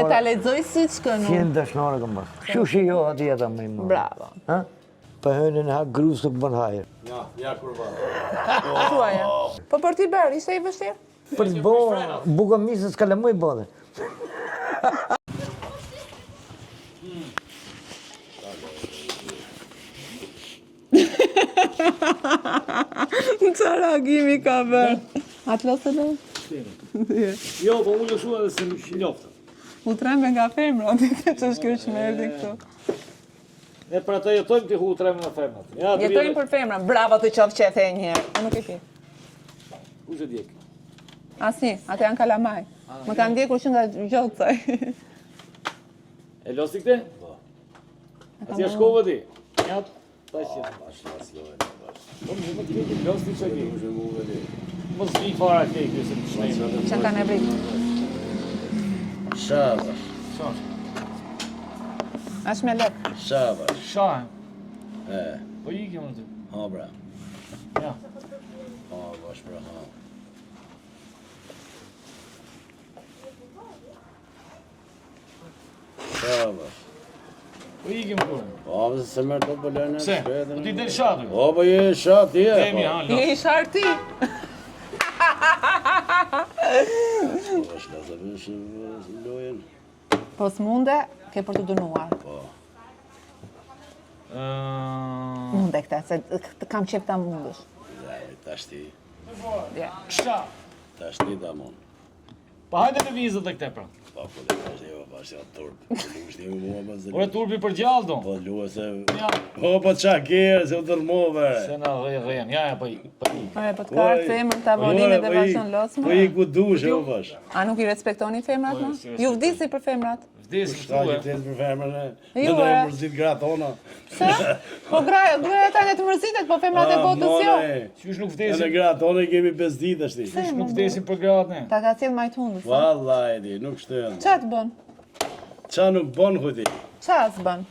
E ta lexoj si ç'kënu. Qenë dashnore kam pas. Shushi jo aty ata më i madh. Bravo. Ha? Për hënën ha grus nuk bën hajër. Ja kurban. Thuaja. Po për ti ber, ishte i vështirë? Për të bo bukamisë s'ka lëmuj bodhe. Qa reagimi ka bërë? Atë losë dhe? Jo, po unë lëshua dhe se më loftë. U trembe nga femra, që është kjo që me erdi këtu. Ne për atë jetojmë të hu treme në femrat. Jetojmë për femra, bravo të qofë që e the njëherë. Unë nuk e pi. Ku që djekë? Asni, atë janë kalamaj. Më kanë ndjekur që nga gjotë saj. E losti këte? Po. Ati është kovë ti? Ja, ta që. Po më të kejti, losti që ke? Më zvi fara ke, kësë më shnejnë. Që kanë e britë. Shavash. Ashtë me lëk. Shavash. Shahem. E, Po i kemë në ty. ha bra. Ja. Ha bash bra ha. Shavash. Po i kemë kërën. Po avë se mërë të pëllën e Se, po ti del shatu. O, po je shat, je. Kemi, ha, Je lost. i sharti. Bash la të vësh lojen. Po s'munde, ke për të dënuar. Munde këte, se kam qep ta mundësh. Tash ti, Shta. tash ti da mund. Pa hajde të vizët e këte pra. Po, po, dhe tash jo, bash ja turp. Lush një mua më zë. Ore turpi për gjallë do. Po, luë se... Ja. O, po qa kjerë, se u tërmove. Se na rejën, ja, po i. Ore, po të kartë femër, tavolime dhe vazhon losme. Po i ku dushe, o bash. A nuk i respektoni femrat, no? Ju vdisi për femrat. Vdesi Shta që këtu të për femrën e... Jo, Në e. mërzit gra tona. Se? Po gruaja tani të mërzitet, po femrat e botës jo. Qysh nuk Në vdesin? gra tona i kemi 5 ditë ashti. Qysh nuk vdesin për gratë ne? Ta ka cilë majtundës. Vallaj di, nuk shtën. Qa të bën? Qa nuk bon, thuj ti? Qa të bën?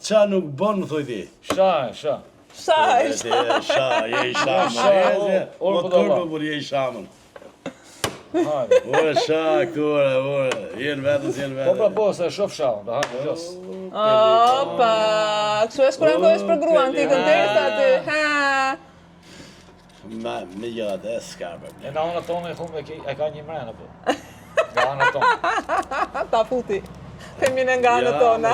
Qa nuk bon, thuj ti? Sha. Shaj, Sha, je i shamën. Orë O, po turpë, dava. por je i shamën. Hajde. Ore, sha, këtu, ore. Jenë vetës, jenë Po pra vetës. po, se shof shau, da hajde, jos. Opa, kështu e shkurankohesh për gruan ti kënderisa ty, ha. Me gjërat e s'ka problem. E na ona tonë e humë e ka një mrenë, po. Nga ana tonë. Ta futi. Femine nga anë tona.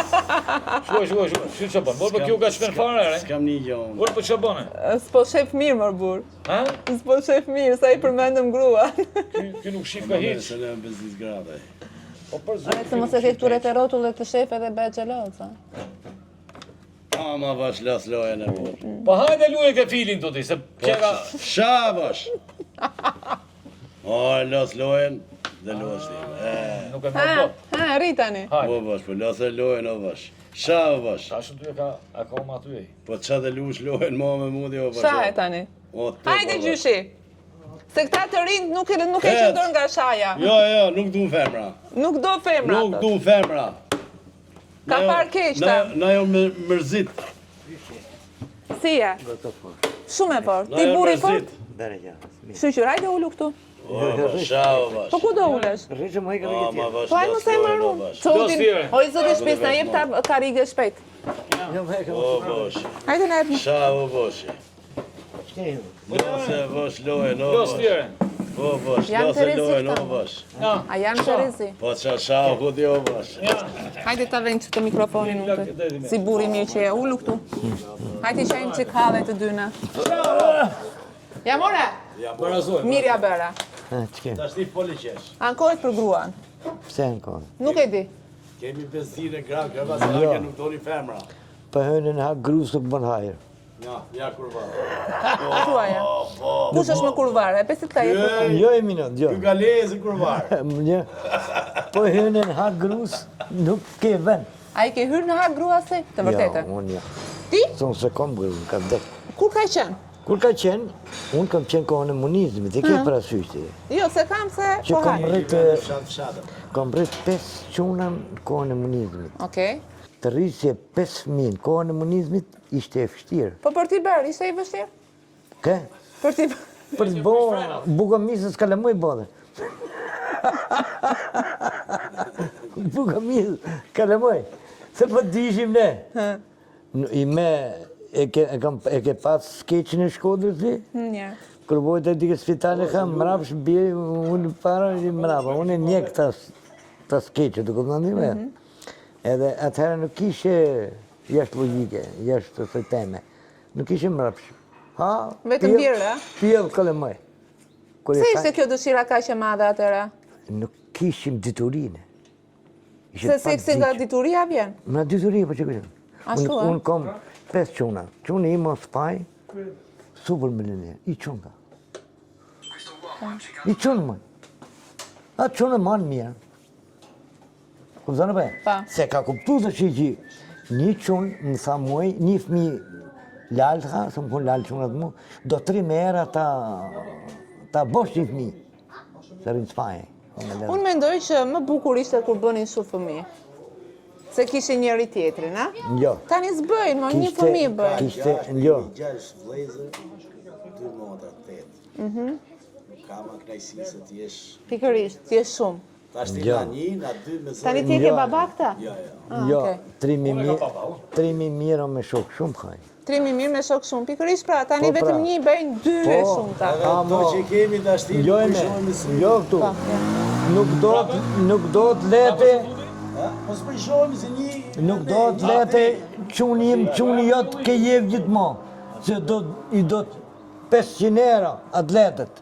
Shkoj, shi që bënë. Morë për kjo ka shpen fare, re? S'kam një gjë unë. Morë për që bëne? S'po shef mirë, mër burë. Ha? S'po shef mirë, sa i përmendëm grua. Ky nuk shif ka hiq. Se në bezis grave. Po për Ane se mos e ke këture të rotull dhe të shef edhe bëhet gjeloza. Ma bash las lojen e burë. Po hajde luje ke filin të ti, se pjera... Sha bash. O, las lojen dhe los ti. Nuk e mërë po. Ha, rritani. O bash, po las e lojen o bash. Sha o bash. Ta shumë ty e ka akoma ty e. Po qa dhe lush lojen ma me mudi o bash. Shahe tani. O, të, Hajde o, bash. gjyshi. Se këta të rinjt nuk e qëndor nga shaja. Jo, nuk du femra. Nuk do femra. Nuk du femra. Ka par keq ta. Na jo mërzit. Si e? Shumë e fort. Ti buri fort. Bere gja. Shqyqyr, hajde ullu këtu. O, sha o bash. Po ku do ulesh? Rrishë më i ka O, rriti ma tjerë. bash Po hajde las mos e lojen marru. o bash. Çotin. stire. O i zoti shpes na jep ta karige shpejt. Jo, me e ka O, bash. Hajde na jep. Sha o bash. shkejnë. Lase bash lojen o Jos bash. tjere. O bash, Jam lase Terezi lojen këta. o bash. Ja. A jam Terezi? Po qa sha o hudi o bash. Hajde ta vend këtë mikrofonin unë të. Si buri mirë që e ullu këtu. Hajde qajmë që kave të dyna. Ja more, Barazoj. mirja bëra. Qëke? Tash ti foli qesh. Ankohet për gruan. Pse në kohë? Nuk e di. Kemi benzine gra, grava se hake nuk doni femra. Për hënën ha grus nuk bën hajër. Ja kurban. Thuaja. Kush është më kurvar? E pesit ka jetë. Jo e minut, jo. Ky galezi kurvar. Një. Po hënën ha grus nuk ke vend. A i ke hyrë në hak grua se? Të vërtete. Jo, unë jo. Ti? Thonë se kom grun, ka vdek. Kur ka qenë? Kur ka qenë, unë kam qenë kohën e munizmit, e ke parasysh ti. Jo, se kam se... Që Po kam hajde. rrit, Fshatëm. kam rrit 5 quna në kohën e munizmit. Okej. Të rrisje 5 fëmijë në kohën e munizmit ishte e vështirë. Po për ti bërë, ishte i vështirë? Ke? Për ti... Për të bo bukamisë s'ka lëmuj bodhe. Buka mirë, kalemoj. Se po dishim ne. I me e ke pas skeqin e Shkodrës ti? Një. Kërvojt e dike spitale kam, mrapsh bje, unë para i mrapa. Unë e njek ta skeqet, të këpëtë ndime. Edhe atëherë nuk ishe jashtë logike, jashtë të teme. Nuk ishe mrapsh. Vetëm birë, Pjevë kalemoj. Se ishte kjo dëshira ka që madhe atëra? Nuk kishim diturine. Se seksi nga dituria vjen? Nga dituria, po që këshim. Ashtu, Unë kom 5 quna. Qune i mos spaj, super milioner. I quna ka. I quna më. A quna manë mirë. Kupëzane për? Pa. Se ka kuptu të që një qunë më tha muaj, një fmi lalë ka, se më kun lalë qunat mu, do 3 mera ta bosh një fmi. Se rinë spaje. Unë mendoj që më bukur ishte kur bënin shumë fëmijë. Se kishin njëri tjetrin, a? Jo. Tani s'bëjnë, mo një fëmijë bëjnë. Kishte, jo. 6 vlezër, 2 motra, 8. Ka ma knajsi se t'jesh... Pikërisht, t'jesh shumë. Ta shti nga 1, nga 2 me zërë. Tani ti ke baba këta? Jo, 3.000 mirë me shok shumë kaj. 3.000 mirë me shok shumë. Pikërisht pra, tani Po, pra. vetëm një bëjnë 2 me shumë ta. Do që kemi ta shti, Jo e nuk me, shohemi së... jo këtu. Nuk do të lete, Po s'për shohemi se një... nuk do të lete quni jot ke jevë gjithmonë. Se i do 500 euro atletet.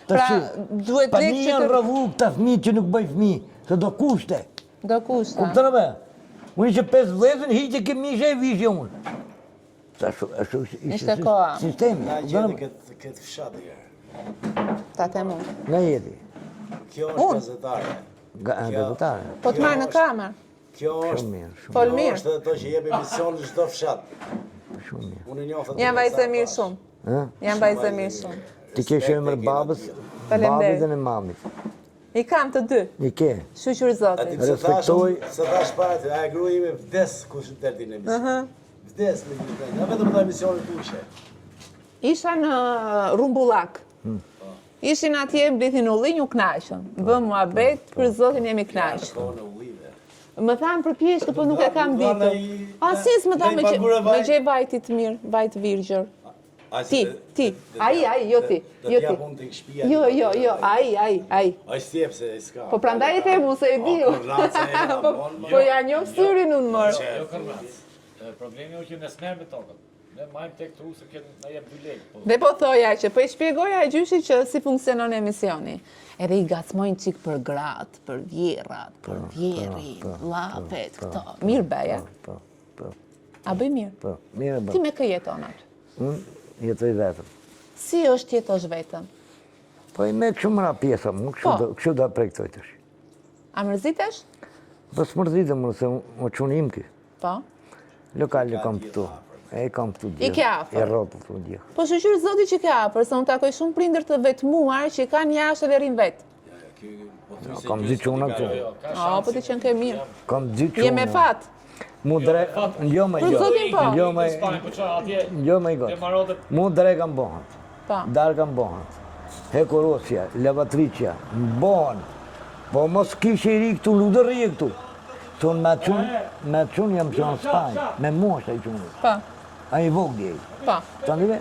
Pra, duhet Pa lekë një që janë të... rëvu këta fmi që nuk bëj fmi, se do kushte. Do kushta. Kuptën e me? Unë që 5 vlezën, hiqe ke mishe e vishje unë. Ashtu Ishte koha. sistemi. Na kuptën e me? gjeni këtë fshatë herë. Ta temu. Nga jeti, Kjo është gazetare. gazetare. Po të marrë në kamer. Kjo është... Shumë mirë, shumë Fol Kjo mirë. është ato që jep emision në çdo fshat. shumë mirë. Unë njoh Janë vajzë mirë shumë. Ha? Janë vajzë mirë shumë. Ti ke emër babës, Faleminderit. babit dhe në mamit. I kam të dy. I ke. Shuqur zotit. Respektoj. Se thash para të, a gruaja ime vdes kush derdhi në emision. Vdes me një. Ja vetëm ta emisionin tushe. Isha në Rumbullak. Ishin atje, blithin ullinj, u knaqën. Bëm muhabet, për zotin jemi knaqë. Kohën e ullive. Më thanë për pjeshtë, po nuk e kam ditur. Asis më thanë me gjej vajtit mirë, vajt virgjër. Ti, ai, jo ti, jo ti. Jo, ai. Ai stjep se s'ka. Po prandaj e themu se e diu. Po ja njoh syrin unë mërë. Jo kërnac. Problemi është që ne s'merr me tokën. Ne majmë tek tru se na jep 2 lekë. Po. Dhe po thoja që po i shpjegoja e gjyshi që si funksionon emisioni. Edhe i gacmojnë qik për gratë, për vjerat, për vjerin, llafet, këto. Mirë beja. Po, A bëj mirë? po, mirë Ti bë. me kë jeton atë? Unë jetoj vetëm. Si është jetosh vetëm? Po i me kështu mëra pjesa, mu kështu da projektoj të shi. A mërzitesh? Po s'mërzitë më se më qunë im ki. Po. Lokale kam këtu. E kam këtu I ke afër? E rotë këtu djekë. Po shqyr zoti që ke afër, se unë takoj shumë prindër të vetmuar që kanë jashtë dhe rinë vetë. Kam dy quna këtu. Po ti qenë ke mirë. Kam dy Je me quna. fat. Mu dre... Jo me Për jo. zotin po. Jo me... Spanjë, po çfarë atje Jo me i te gotë. Marotet Mu dre kam bohat. Po. Dar kam bohat. Hekorosja, Levatricia, bohan. Po mos kishe i ri këtu, ludër i këtu. Tonë me qunë jam që në Spanjë. Me moshtë a i qunë. Po. A i vogli e i. Po. Ta ndive?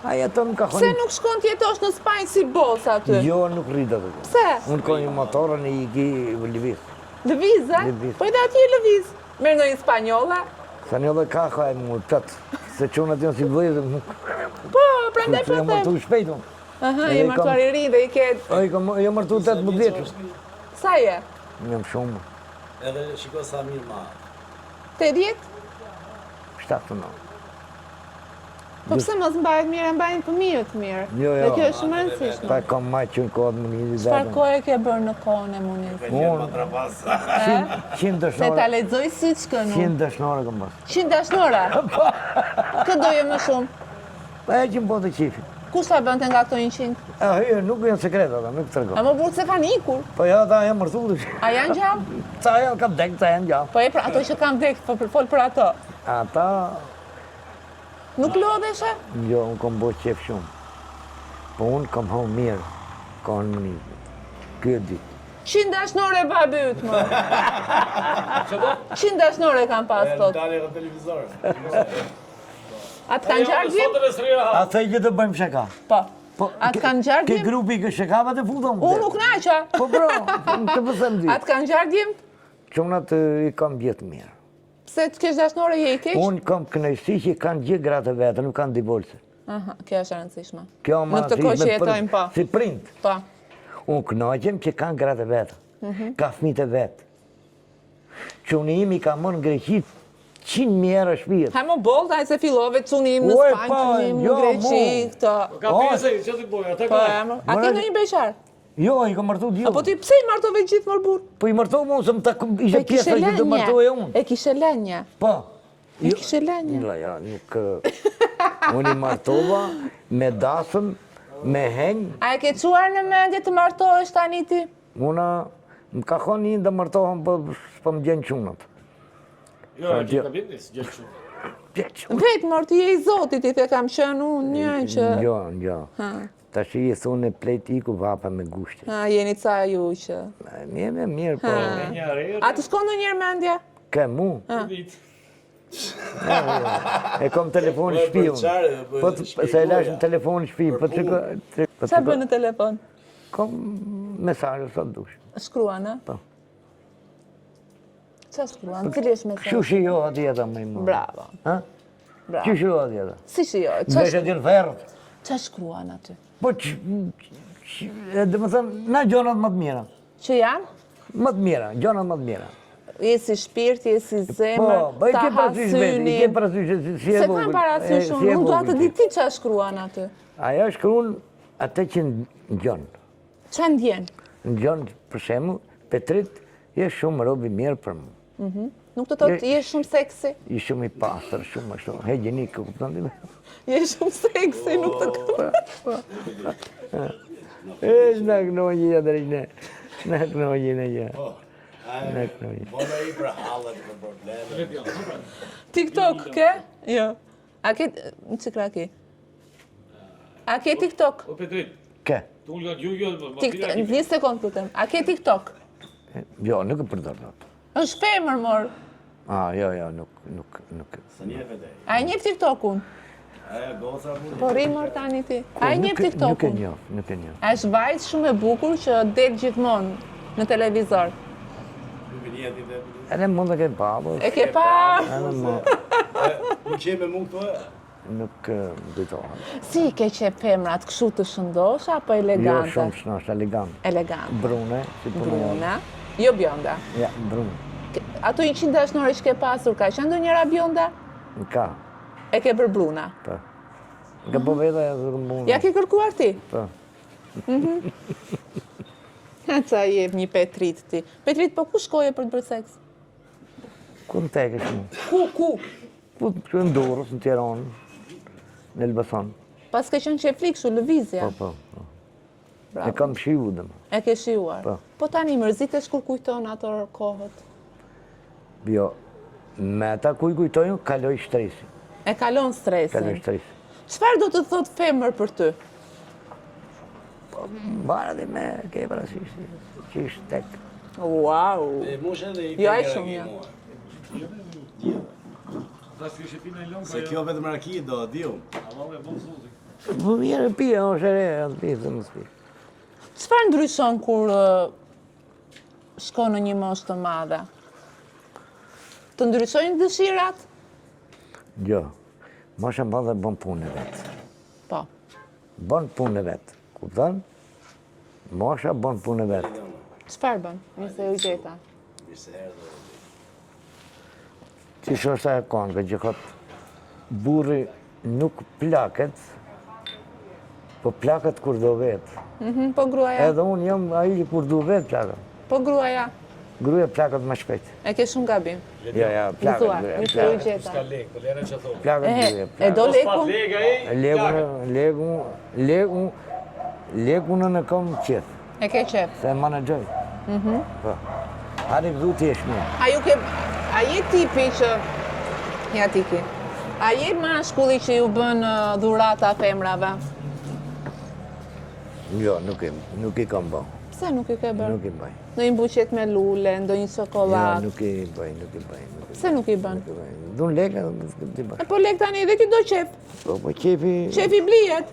A jeton ka Pse khoni... nuk shkon t'jetosh në Spanjë si bos aty? Jo, nuk rritë atë. Pse? Unë ko një motorën e i ki lëviz. Lëviz, a? Lëviz. Po i da atje lëviz. Merë ndonjë spanjolla? Sa një dhe ka e mu tëtë. Se qunat janë si vëjzëm. Po, prandaj po Jam martu them. shpejtun. Aha, je martuar i ri dhe i ke... Jam martu 18 vjeqës. Sa je? Jam shumë. Edhe shiko sa mirë ma. 80? 79. Po pse mos mbahet mirë, mbajnë fëmijët mirë. Jo, Dhe jo. kjo është shumë e rëndësishme. Ta kam ma që në kodë më një Çfarë vetëm. kohë ke bërë në kohën e munizmit? Unë, 100 Se ta dëshnore. lexoj siçkën unë. 100 dëshnore kam pas. 100 dashnora. Kë doje më shumë? Pa e që më po të qifi. Kush ta bënte nga këto 100? Nuk janë sekret ata, nuk të A tërgo. më burë se kanë ikur. Po ja, ta janë mërtu të shi. A janë gjallë? Ta janë kam dek, ta janë gjallë. Po e pra, ato që kanë vdek, fol për ato. Ata, Nuk lodheshe? jo, unë kom bo qef shumë. Po unë kom hau mirë, kohën më një. Kjo ditë. 100 dashnore babi yt më. 100 dashnore kam pas thot. Dalë në televizor. Atë kanë gjarë djem? A thej që të bëjmë shaka? Po. Atë kanë gjarë Ke djem? grupi kë shakava të futëm? Unë nuk naqa. Po bro, të pësëm dy. Atë kanë gjarë djem? Qunat i kam vjetë mirë. Pse të kesh dashnore je i keq? Unë kam kënaqësi që kanë gjithë gratë vetë, nuk kanë divorce. Aha, kjo është e rëndësishme. Kjo Në këtë kohë që jetojmë po. Si prind. Po. Unë kënaqem që kanë gratë vetë, ka fëmijët e vetë. Quni im i ka mërë në Greqi 100.000 euro shpijet. Haj më boll, taj se fillove çuni im në Oj, Spanjë, po, çuni im në jo, Greqi, këto. Ka pjesë, që të bojë, ata Po, ka. emër. A ke ndonjë beqar? Jo, i kam martu d'jo. Apo ti pse i martove gjithë më burr? Po i martu mu, se më ta ishe pjesë që të martoje unë. E kishe lënje. Po. E kishe lënje. Ja, nuk... Unë i martova me dasëm, me henjë. A e ke quar në mendje të martohesh tani ti? Una, më ka thonë një të martohem, po s'po më gjenë qunat. Jo, që ka bindis, gjë shumë. Vetë mërë ti je i Zotit, i the kam qenë unë një që... Jo. Ta që i thunë e plejt i ku vapa me gushti. Ha, jeni ca ju që... Mirë, po. A të shkon në njërë mendja? Ke mu? Vit. E kom telefon në shpi unë. Po se e lash në telefon në shpi. Qa bën në telefon? Kom mesajë sa dush. Shkruan, a? Po. Qa shkruan? Cili është mesazh? Që shijo atjeta më i më. Bravo. Që shijo atjeta? Si shijo? Veshe t'jën ferët. Qa shkruan aty? Po që... Dhe më thënë, na gjonat më të mira. Që janë? Më të mira, gjonat më të mira. Je si shpirt, je si zemër, ta hasyni. I ke parasysh si e Se kam parasysh unë, unë do atë di ti qa shkruan aty. Ajo shkruan atë që në gjonë. Qa ndjen? Në gjonë, për shemë, Petrit, je shumë robi mirë për mu. Nuk të thotë, je shumë seksi? I shumë i pasër, shumë ashtu, hegjenik, kupton di me? Je shumë seksi, nuk të këmë. E, në kënojë e drejne, në kënojë e gjë. Në kënojë. Bona i për halët për probleme. TikTok, ke? Jo. A ke, në qëkra ke? A ke TikTok? O Petrit, Ke? të ullë nga ju, Një sekund pëtëm. A ke TikTok? Jo, nuk e përdor dot. është femër, mor. Jo, nuk. Së një e fedej. A e njef TikTok-un? Aja goca mund. Po rimër tani ti. A e njef Nuk e TikTok-un? njoh, nuk e njoh. A është vajzë shumë e bukur që del gjithmonë në televizor. Nuk e njeti dhe... Edhe mund të ke babo. E ke pa? Edhe më Nuk qe me mund këto e? nuk dujtohem. Si ke qep femrat, kështu të shëndosh apo Jo elegante? shumë shnosh, elegant. Elegant. Brune, si punë. Bruna. Jo bjonda. Ja, brune. Ato 100 dashnore që ke pasur, ka qenë ndonjëra bjonda? Ka, E ke bërë bruna. po. Nga po veda e dhe mund. Ja ke kërkuar ti? Po. Qa jep një Petrit ti. Petrit, po ku shkoje për të bërë seks? Ku në tekesh mu? Ku? Ku në Durrës, në Tiranë, në Elbasan. Pas ke qenë qeflik, shu lëvizja. Po. E Bravo. kam shiu dhe më. E ke shiuar. Po. Po tani mërzitesh kur kujton ato kohët. Jo, me ata kujtojnë, kaloj shtresi. E kalon Kaloj stresin. shtresi. Çfarë do të thot femër për ty? Bara dhe me, ke parasysh, që ishtë tek. Wow! E mush edhe i Jo, ai pegë shumë, raki jo. mua. Ta s'kishe pi në lëngë, Se kjo vetëm raki do, diu. Allah e bon zotin. Po mirë pia, është e re, atë pia, dhe më s'pi. Çfarë ndryshon kur shkon në një moshë të madhe? Të ndryshojnë dëshirat? Jo, mosha më dhe bon punë e vetë. Po. Bon punë e vetë, kupton? Mosha bon punë e vetë. Çfarë bën? Nëse u gjeta. Mirë herë do. Që është e konë, që këtë burri nuk plaket, po plaket kur do vetë. Po gruaja. Edhe unë jam aji kur do vetë plaket. Po gruaja. Gruja plaket më shpejt. E ke shumë gabim. Ja, plaket Gëzuar, gruja. nëse u Plaket gjeta. Lek, po lene që thonë. gruja. E do lekun? Lega Legun në kom qëtë, E ke qef. se e managjoj. Po. Hadi këtu ti e shmi. A je tipi që... Ja tiki. A je mashkulli që ju bën dhurata femrave? Jo, nuk i kam bo. Pse nuk i ke bërë? Nuk i bëj. Ndonjë buqet me lule, ndonjë Jo, çokoladë. nuk i bëj. Pse nuk i bën? Dun leka, t'i bëj. Po lek tani edhe ti do qef. Po qefi... Qefi blijet.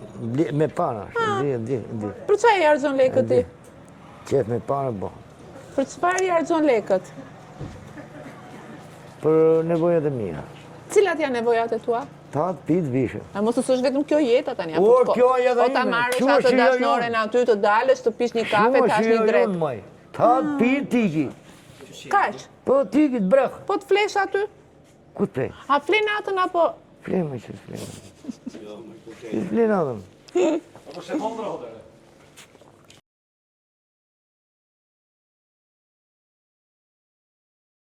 Me pana, di. Për çfarë i argjon lekët ti? Qef me pana, bo. Për çfarë i argjon lekët? Për nevojat e mija. Cilat janë nevojat e tua? Ta të pitë vishe. A mos është vetëm kjo jeta tani. O, kjo jeta Po ta ime. marrësh Qua atë që jo dashnoren jonë. aty të dalësh të pish një kafe, të hash një drek. Ta të pitë tiki. Kaq. Po tiki të brekë. Po të flesh aty? Ku të prej? A flen natën apo? Flemë që s'flemë. S'flemë atëm. Po shefon drejtë.